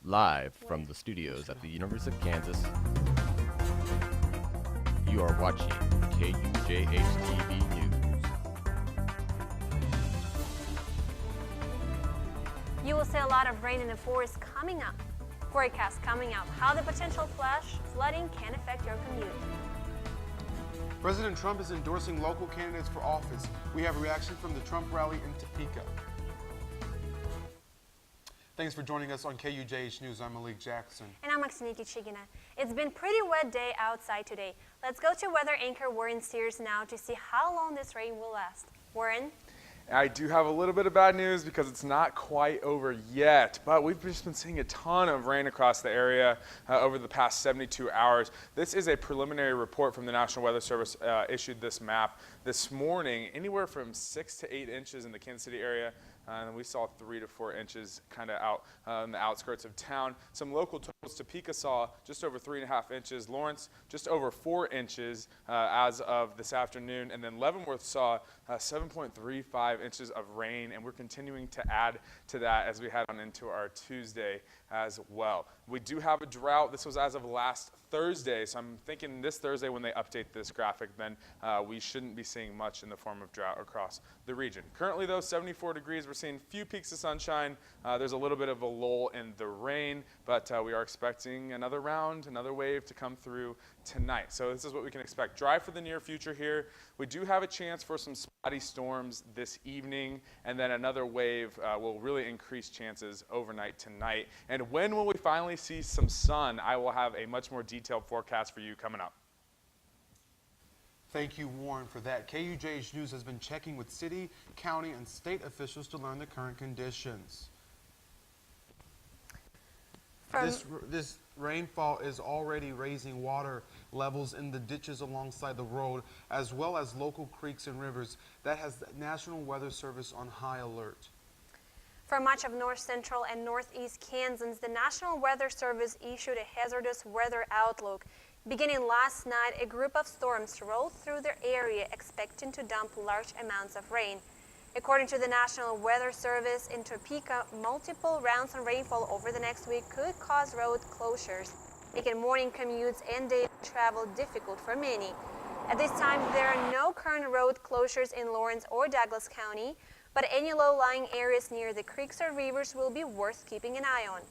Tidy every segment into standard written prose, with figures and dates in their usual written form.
Live from the studios at the University of Kansas, you are watching KUJH TV News. You will see a lot of rain in the forecast coming up. How the potential flash flooding can affect your commute. President Trump is endorsing local candidates for office. We have a reaction from the Trump rally in Topeka. Thanks for joining us on KUJH News. I'm Malik Jackson. And I'm Aksiniki Chigina. It's been a pretty wet day outside today. Let's go to weather anchor Warren Sears now to see how long this rain will last. Warren? I do have a little bit of bad news because it's not quite over yet, but we've just been seeing a ton of rain across the area over the past 72 hours. This is a preliminary report from the National Weather Service issued this map this morning, anywhere from 6 to 8 inches in the Kansas City area. And we saw 3 to 4 inches kind of out in the outskirts of town. Some local totals, Topeka saw just over 3.5 inches. Lawrence, just over 4 inches as of this afternoon. And then Leavenworth saw 7.35 inches of rain. And we're continuing to add to that as we head on into our Tuesday as well. We do have a drought. This was as of last Thursday. So I'm thinking this Thursday when they update this graphic, then we shouldn't be seeing much in the form of drought across the region. Currently, though, 74 degrees. We're seeing few peaks of sunshine. There's a little bit of a lull in the rain, but we are expecting another round, another wave to come through tonight. So this is what we can expect. Dry for the near future here. We do have a chance for some spotty storms this evening, and then another wave will really increase chances overnight tonight. And when will we finally see some sun? I will have a much more detailed forecast for you coming up. Thank you, Warren, for that. KUJH News has been checking with city, county, and state officials to learn the current conditions. This rainfall is already raising water levels in the ditches alongside the road, as well as local creeks and rivers. That has the National Weather Service on high alert. For much of north central and northeast Kansas, the National Weather Service issued a hazardous weather outlook. Beginning last night, a group of storms rolled through the area, expecting to dump large amounts of rain. According to the National Weather Service in Topeka, multiple rounds of rainfall over the next week could cause road closures, making morning commutes and daily travel difficult for many. At this time, there are no current road closures in Lawrence or Douglas County, but any low-lying areas near the creeks or rivers will be worth keeping an eye on.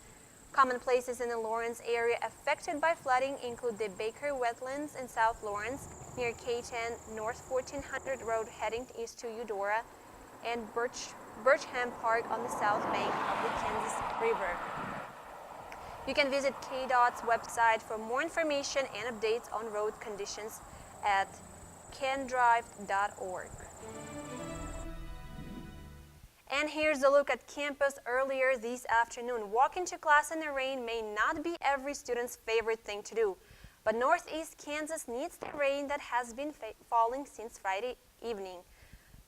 Common places in the Lawrence area affected by flooding include the Baker Wetlands in South Lawrence, near K10 North 1400 Road heading east to Eudora, and Bircham Park on the south bank of the Kansas River. You can visit KDOT's website for more information and updates on road conditions at kendrive.org. And here's a look at campus earlier this afternoon. Walking to class in the rain may not be every student's favorite thing to do, but northeast Kansas needs the rain that has been falling since Friday evening.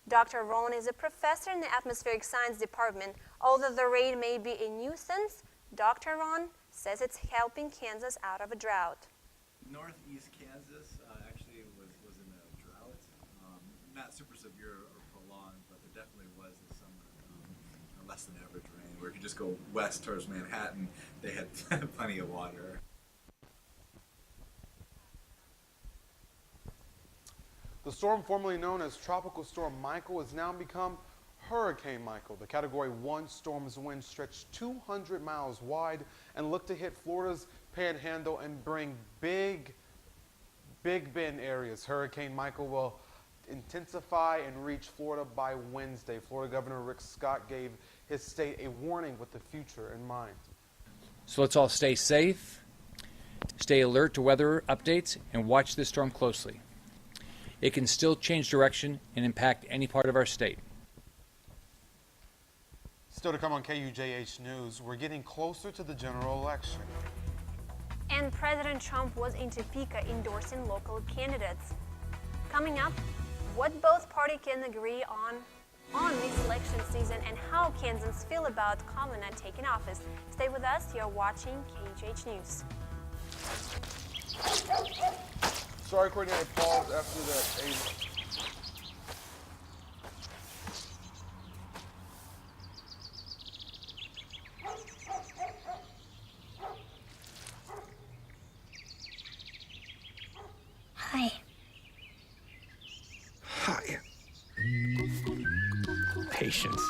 Dr. Ron is a professor in the atmospheric science department. Although the rain may be a nuisance, Dr. Ron says it's helping Kansas out of a drought. Northeast Kansas actually was in a drought, not super severe or prolonged, but there definitely was this summer a less than average rain. Where if you just go west towards Manhattan, they had plenty of water. The storm formerly known as Tropical Storm Michael has now become Hurricane Michael. The Category 1 storm's winds stretch 200 miles wide and look to hit Florida's panhandle and bring Big Bend areas. Hurricane Michael will intensify and reach Florida by Wednesday. Florida Governor Rick Scott gave his state a warning with the future in mind. So let's all stay safe, stay alert to weather updates, and watch this storm closely. It can still change direction and impact any part of our state. Still to come on KUJH News, we're getting closer to the general election. And President Trump was in Topeka endorsing local candidates. Coming up, what both parties can agree on this election season and how Kansans feel about Kamala taking office. Stay with us. You're watching KUJH News. Sorry, Courtney, I paused after that. Patience.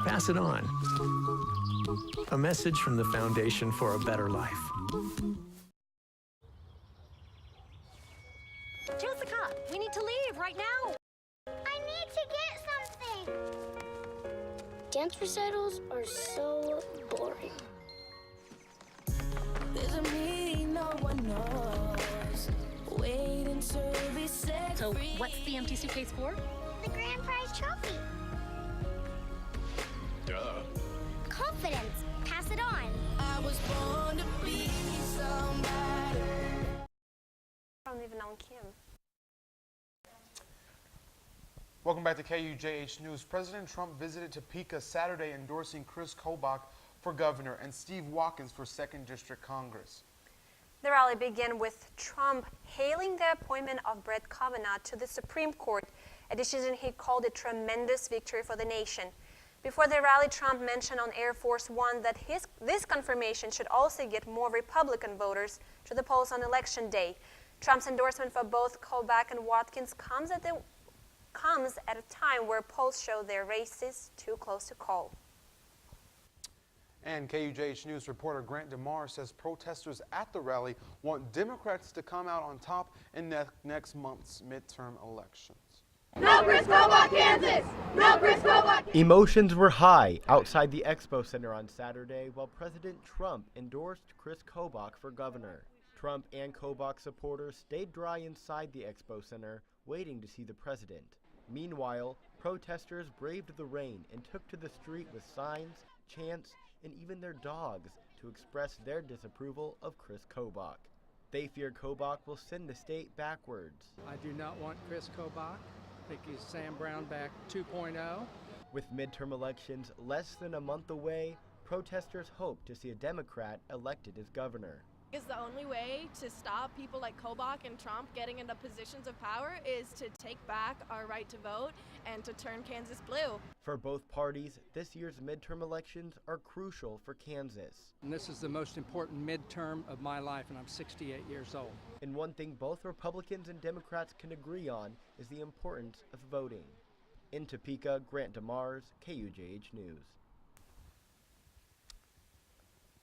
Pass it on. A message from the Foundation for a Better Life. Jessica, we need to leave right now. I need to get something. Dance recitals are so boring. So what's the empty suitcase for? The grand prize trophy. Duh. Confidence. Pass it on. I don't even know Kim. Welcome back to KUJH News. President Trump visited Topeka Saturday, endorsing Chris Kobach for governor and Steve Watkins for 2nd District Congress. The rally began with Trump hailing the appointment of Brett Kavanaugh to the Supreme Court, a decision he called a tremendous victory for the nation. Before the rally, Trump mentioned on Air Force One that this confirmation should also get more Republican voters to the polls on Election Day. Trump's endorsement for both Kobach and Watkins comes at a time where polls show their races too close to call. And KUJH News reporter Grant DeMar says protesters at the rally want Democrats to come out on top in next month's midterm elections. No Chris Kobach, Kansas! No Chris Kobach! Emotions were high outside the Expo Center on Saturday while President Trump endorsed Chris Kobach for governor. Trump and Kobach supporters stayed dry inside the Expo Center, waiting to see the president. Meanwhile, protesters braved the rain and took to the street with signs, chants, and even their dogs to express their disapproval of Chris Kobach. They fear Kobach will send the state backwards. I do not want Chris Kobach. I think he's Sam Brownback 2.0. With midterm elections less than a month away, protesters hope to see a Democrat elected as governor. Is the only way to stop people like Kobach and Trump getting into positions of power is to take back our right to vote and to turn Kansas blue. For both parties, this year's midterm elections are crucial for Kansas. And this is the most important midterm of my life, and I'm 68 years old. And one thing both Republicans and Democrats can agree on is the importance of voting. In Topeka, Grant DeMars, KUJH News.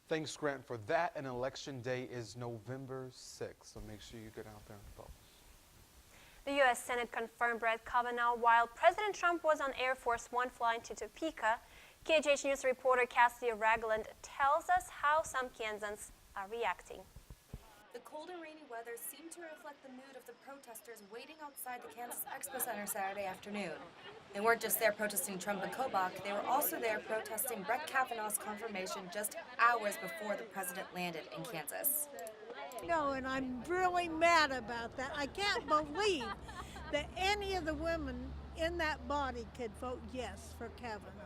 Thanks, Grant, for that. And Election Day is November 6th, so make sure you get out there and vote. The U.S. Senate confirmed Brett Kavanaugh while President Trump was on Air Force One flying to Topeka. KUJH News reporter Cassidy Ragland tells us how some Kansans are reacting. The cold and rainy weather seemed to reflect the mood of the protesters waiting outside the Kansas Expo Center Saturday afternoon. They weren't just there protesting Trump and Kobach, they were also there protesting Brett Kavanaugh's confirmation just hours before the president landed in Kansas. No, and I'm really mad about that. I can't believe that any of the women in that body could vote yes for Kavanaugh.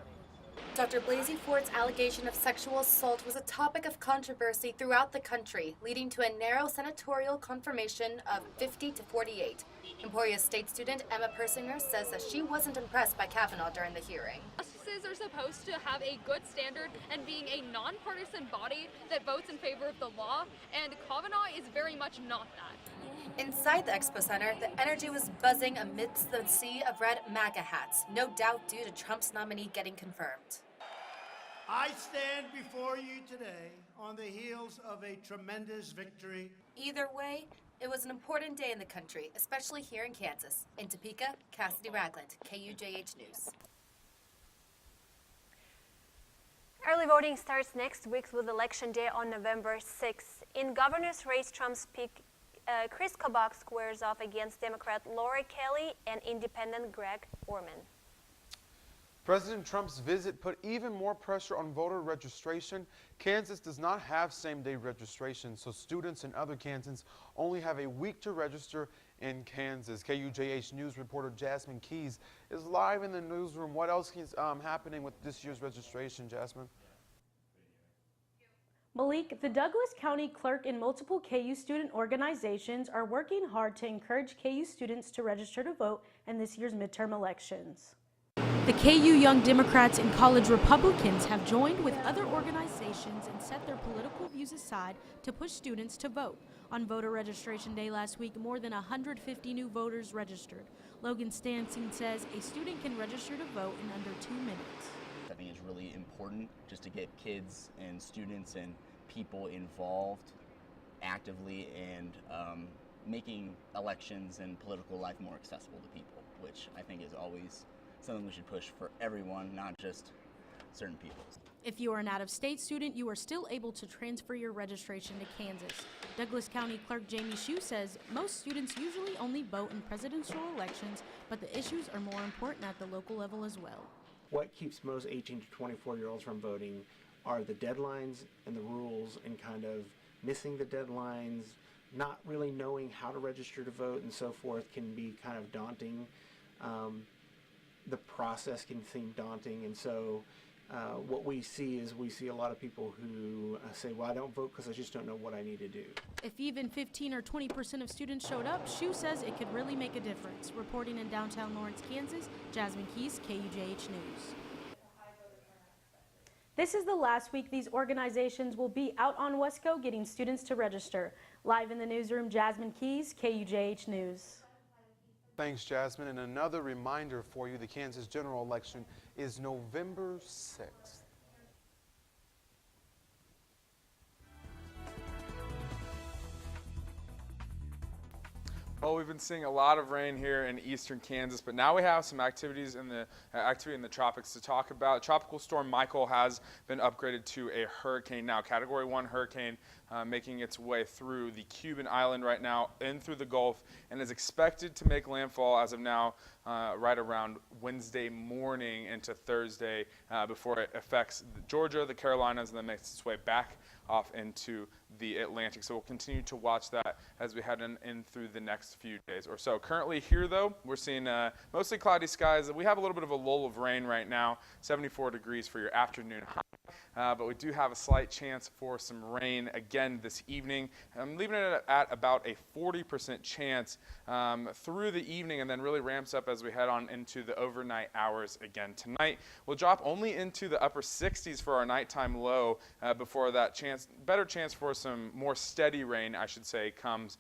Dr. Blasey Ford's allegation of sexual assault was a topic of controversy throughout the country, leading to a narrow senatorial confirmation of 50 to 48. Emporia State student Emma Persinger says that she wasn't impressed by Kavanaugh during the hearing. Justices are supposed to have a good standard and being a nonpartisan body that votes in favor of the law, and Kavanaugh is very much not that. Inside the Expo Center, the energy was buzzing amidst the sea of red MAGA hats, no doubt due to Trump's nominee getting confirmed. I stand before you today on the heels of a tremendous victory. Either way, it was an important day in the country, especially here in Kansas. In Topeka, Cassidy Ragland, KUJH News. Early voting starts next week with Election Day on November 6th. In governor's race, Trump's pick Chris Kobach squares off against Democrat Laura Kelly and Independent Greg Orman. President Trump's visit put even more pressure on voter registration. Kansas does not have same-day registration, so students and other Kansans only have a week to register in Kansas. KUJH News reporter Jasmine Keys is live in the newsroom. What else is happening with this year's registration, Jasmine? Malik, the Douglas County Clerk and multiple KU student organizations are working hard to encourage KU students to register to vote in this year's midterm elections. The KU Young Democrats and College Republicans have joined with other organizations and set their political views aside to push students to vote. On voter registration day last week, more than 150 new voters registered. Logan Stansing says a student can register to vote in under 2 minutes. I think it's really important just to get kids and students and people involved actively and making elections and political life more accessible to people, which I think is always something we should push for everyone, not just certain people. If you are an out-of-state student, you are still able to transfer your registration to Kansas. Douglas County Clerk Jamie Shue says most students usually only vote in presidential elections, but the issues are more important at the local level as well. What keeps most 18 to 24-year-olds from voting are the deadlines and the rules, and kind of missing the deadlines, not really knowing how to register to vote and so forth can be kind of daunting. The process can seem daunting, and so what we see is a lot of people who say, well, I don't vote because I just don't know what I need to do. If even 15 or 20% of students showed up, Shue says it could really make a difference. Reporting in downtown Lawrence, Kansas, Jasmine Keys, KUJH News. This is the last week these organizations will be out on Wesco getting students to register. Live in the newsroom, Jasmine Keys, KUJH News. Thanks, Jasmine. And another reminder for you, the Kansas general election is November 6th. Well, we've been seeing a lot of rain here in eastern Kansas, but now we have some activity in the tropics to talk about. Tropical storm Michael has been upgraded to a hurricane now, Category 1 hurricane, making its way through the Cuban island right now, in through the Gulf, and is expected to make landfall as of now right around Wednesday morning into Thursday before it affects Georgia, the Carolinas, and then makes its way back off into the Atlantic. So we'll continue to watch that as we head in through the next few days or so. Currently here, though, we're seeing mostly cloudy skies. We have a little bit of a lull of rain right now, 74 degrees for your afternoon high. But we do have a slight chance for some rain again this evening. I'm leaving it at about a 40% chance through the evening, and then really ramps up as we head on into the overnight hours again. Tonight we'll drop only into the upper 60s for our nighttime low before that better chance for some more steady rain, I should say, comes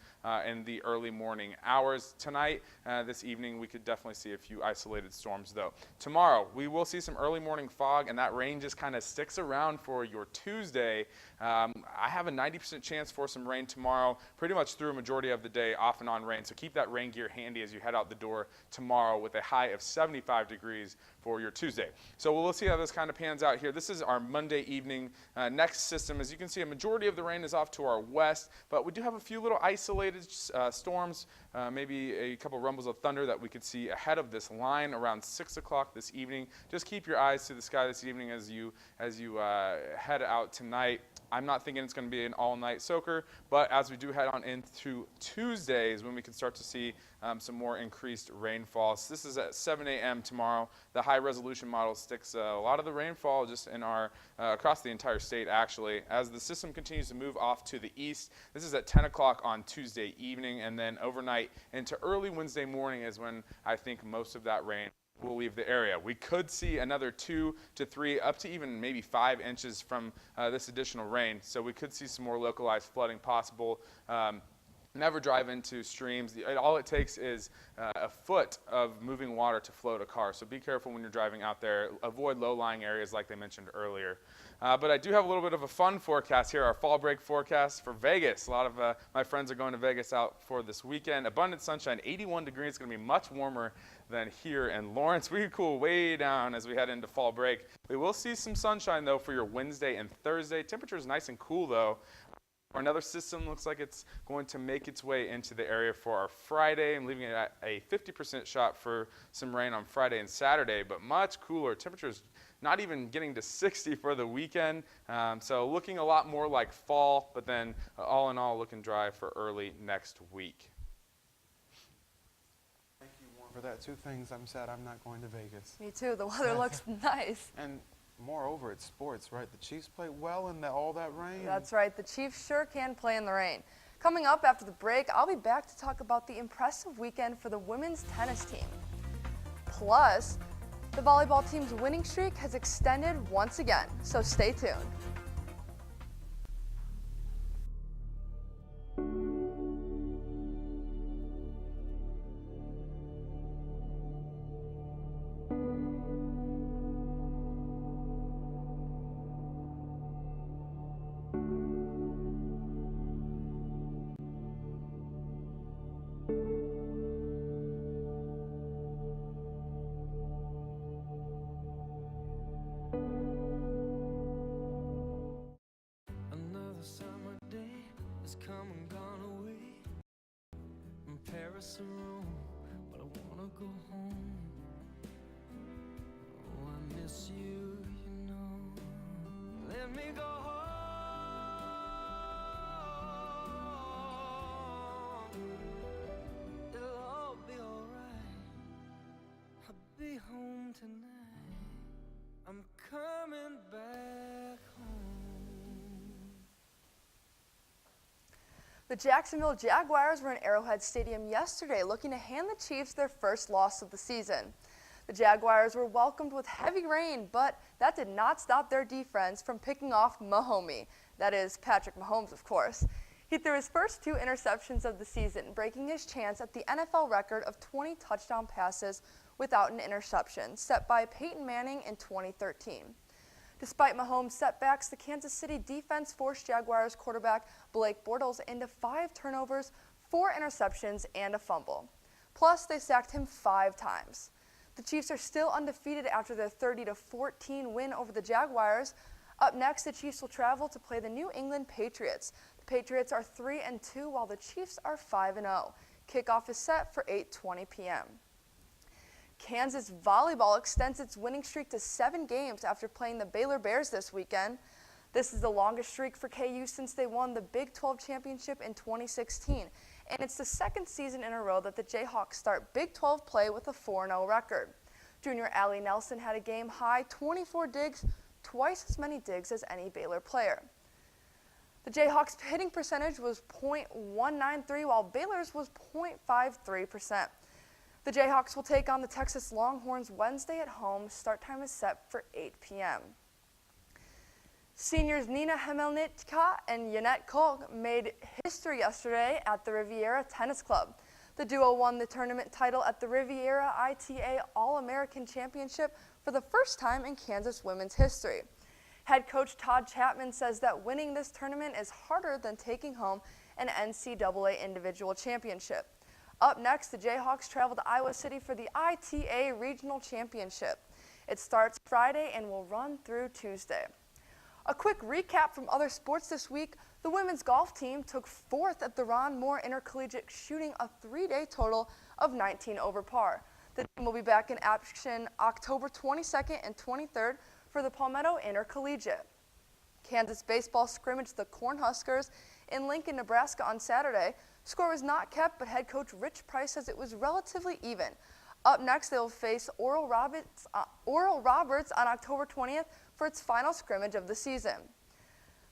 in the early morning hours. Tonight, this evening, we could definitely see a few isolated storms, though. Tomorrow, we will see some early morning fog, and that rain just kind of sticks around for your Tuesday. I have a 90% chance for some rain tomorrow, pretty much through a majority of the day, off and on rain. So keep that rain gear handy as you head out the door tomorrow with a high of 75 degrees for your Tuesday. So we'll see how this kind of pans out here. This is our Monday evening next system. As you can see, a majority of the rain is off to our west, but we do have a few little isolated storms, maybe a couple rumbles of thunder that we could see ahead of this line around 6 o'clock this evening. Just keep your eyes to the sky this evening as you head out tonight. I'm not thinking it's going to be an all-night soaker, but as we do head on into Tuesdays when we can start to see some more increased rainfall. So this is at 7 a.m. tomorrow. The high-resolution model sticks a lot of the rainfall just in our across the entire state, actually. As the system continues to move off to the east, this is at 10 o'clock on Tuesday evening, and then overnight into early Wednesday morning is when I think most of that rain will leave the area. We could see another 2 to 3, up to even maybe 5 inches from this additional rain. So we could see some more localized flooding possible. Never drive into streams. All it takes is a foot of moving water to float a car. So be careful when you're driving out there. Avoid low-lying areas like they mentioned earlier. But I do have a little bit of a fun forecast here, our fall break forecast for Vegas. A lot of my friends are going to Vegas out for this weekend. Abundant sunshine, 81 degrees. It's going to be much warmer than here in Lawrence. We cool way down as we head into fall break. We will see some sunshine, though, for your Wednesday and Thursday. Temperature is nice and cool, though. Another system looks like it's going to make its way into the area for our Friday. I'm leaving it at a 50% shot for some rain on Friday and Saturday, but much cooler. Temperatures not even getting to 60 for the weekend. So looking a lot more like fall, but then all in all looking dry for early next week. Thank you, Warren, for that. 2 things. I'm sad I'm not going to Vegas. Me too. The weather looks nice. And moreover, it's sports, right? The Chiefs play well in all that rain. That's right. The Chiefs sure can play in the rain. Coming up after the break, I'll be back to talk about the impressive weekend for the women's tennis team. Plus, The volleyball team's winning streak has extended once again, so stay tuned. Another summer day has come and gone away. In Paris or Rome, but I wanna go home. Oh, I miss you, you know. Let me go home. It'll all be alright. I'll be home tonight. I'm coming back home. The Jacksonville Jaguars were in Arrowhead Stadium yesterday looking to hand the Chiefs their first loss of the season. The Jaguars were welcomed with heavy rain, but that did not stop their defense from picking off Mahomie. That is Patrick Mahomes, of course. He threw his first 2 interceptions of the season, breaking his chance at the NFL record of 20 touchdown passes without an interception, set by Peyton Manning in 2013. Despite Mahomes' setbacks, the Kansas City defense forced Jaguars quarterback Blake Bortles into 5 turnovers, 4 interceptions, and a fumble. Plus, they sacked him 5 times. The Chiefs are still undefeated after their 30-14 win over the Jaguars. Up next, the Chiefs will travel to play the New England Patriots. The Patriots are 3-2, while the Chiefs are 5-0. Kickoff is set for 8:20 p.m. Kansas volleyball extends its winning streak to 7 games after playing the Baylor Bears this weekend. This is the longest streak for KU since they won the Big 12 championship in 2016, and it's the 2nd season in a row that the Jayhawks start Big 12 play with a 4-0 record. Junior Allie Nelson had a game-high 24 digs, twice as many digs as any Baylor player. The Jayhawks' hitting percentage was .193, while Baylor's was .53%. The Jayhawks will take on the Texas Longhorns Wednesday at home. Start time is set for 8 p.m. Seniors Nina Hemelnitka and Yannette Kolk made history yesterday at the Riviera Tennis Club. The duo won the tournament title at the Riviera ITA All-American Championship for the first time in Kansas women's history. Head coach Todd Chapman says that winning this tournament is harder than taking home an NCAA individual championship. Up next, the Jayhawks travel to Iowa City for the ITA Regional Championship. It starts Friday and will run through Tuesday. A quick recap from other sports this week. The women's golf team took 4th at the Ron Moore Intercollegiate, shooting a 3-day total of 19 over par. The team will be back in action October 22nd and 23rd for the Palmetto Intercollegiate. Kansas baseball scrimmaged the Cornhuskers in Lincoln, Nebraska on Saturday. Score was not kept, but head coach Rich Price says it was relatively even. Up next, they will face Oral Roberts on October 20th for its final scrimmage of the season.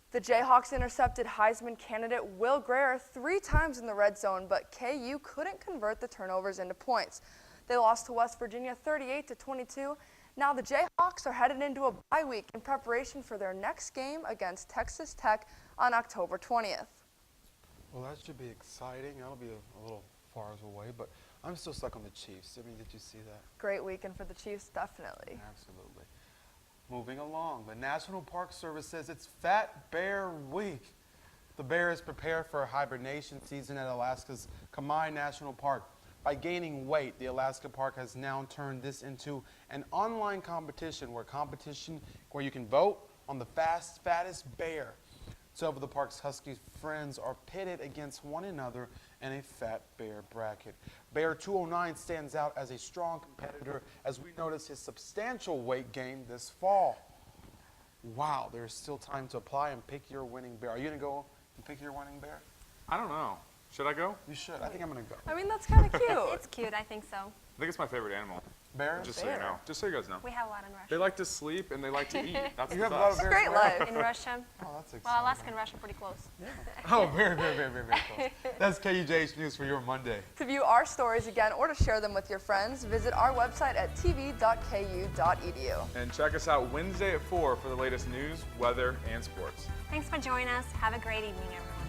The Jayhawks intercepted Heisman candidate Will Greer 3 times in the red zone, but KU couldn't convert the turnovers into points. They lost to West Virginia 38-22. Now the Jayhawks are headed into a bye week in preparation for their next game against Texas Tech on October 20th. Well, that should be exciting. That'll be a little far away, but I'm still stuck on the Chiefs. I mean, did you see that? Great weekend for the Chiefs, definitely. Absolutely. Moving along, the National Park Service says it's Fat Bear Week. The bears prepare for a hibernation season at Alaska's Kamai National Park. By gaining weight, the Alaska Park has now turned this into an online competition where you can vote on the fattest bear. 12 of the park's husky friends are pitted against one another in a fat bear bracket. Bear 209 stands out as a strong competitor as we notice his substantial weight gain this fall. Wow, there's still time to apply and pick your winning bear. Are you going to go and pick your winning bear? I don't know. Should I go? You should. I think I'm going to go. I mean, that's kind of cute. It's cute. I think so. I think it's my favorite animal. Bears? Just so you know. Just so you guys know. We have a lot in Russia. They like to sleep and they like to eat. That's You the have a lot of best. bears Great life. In Russia? Oh, that's exciting. Well, Alaska and Russia are pretty close. Oh, very close. That's KUJH News for your Monday. To view our stories again or to share them with your friends, visit our website at tv.ku.edu. And check us out Wednesday at 4 for the latest news, weather, and sports. Thanks for joining us. Have a great evening, everyone.